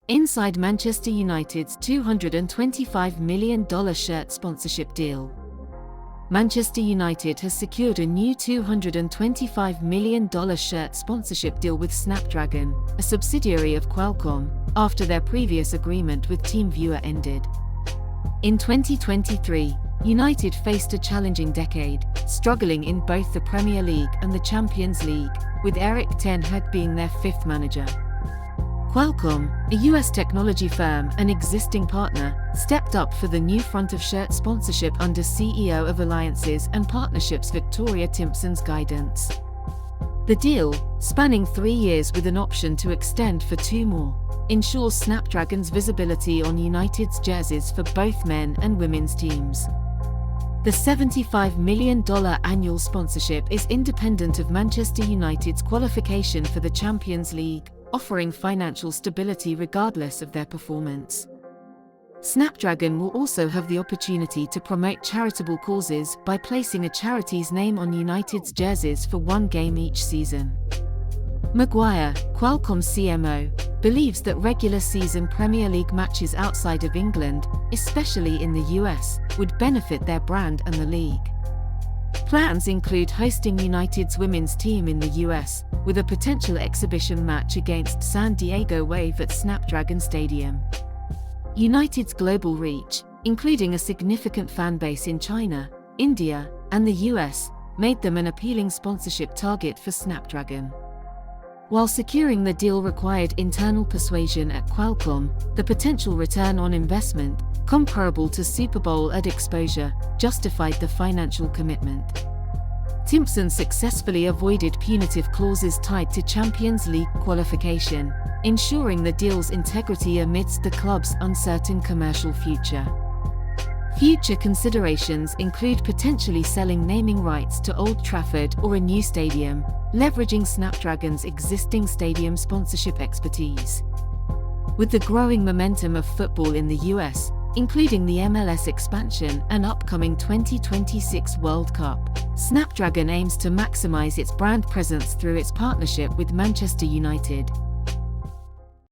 Inside Manchester United's $225 million shirt sponsorship deal. Manchester United has secured a new $225 million shirt sponsorship deal with Snapdragon, a subsidiary of Qualcomm, after their previous agreement with TeamViewer ended. In 2023, United faced a challenging decade, struggling in both the Premier League and the Champions League, with Erik ten Hag being their fifth manager. Qualcomm, a US technology firm and existing partner, stepped up for the new front-of-shirt sponsorship under CEO of Alliances and Partnerships Victoria Timpson's guidance. The deal, spanning 3 years with an option to extend for 2 more, ensures Snapdragon's visibility on United's jerseys for both men and women's teams. The $75 million annual sponsorship is independent of Manchester United's qualification for the Champions League, offering financial stability regardless of their performance. Snapdragon will also have the opportunity to promote charitable causes by placing a charity's name on United's jerseys for 1 game each season. Maguire, Qualcomm's CMO, believes that regular season Premier League matches outside of England, especially in the US, would benefit their brand and the league. Plans include hosting United's women's team in the US, with a potential exhibition match against San Diego Wave at Snapdragon Stadium. United's global reach, including a significant fan base in China, India, and the US, made them an appealing sponsorship target for Snapdragon. While securing the deal required internal persuasion at Qualcomm, the potential return on investment, comparable to Super Bowl ad exposure, justified the financial commitment. Timpson successfully avoided punitive clauses tied to Champions League qualification, ensuring the deal's integrity amidst the club's uncertain commercial future. Future considerations include potentially selling naming rights to Old Trafford or a new stadium, leveraging Snapdragon's existing stadium sponsorship expertise. With the growing momentum of football in the US, including the MLS expansion and upcoming 2026 World Cup, Snapdragon aims to maximize its brand presence through its partnership with Manchester United.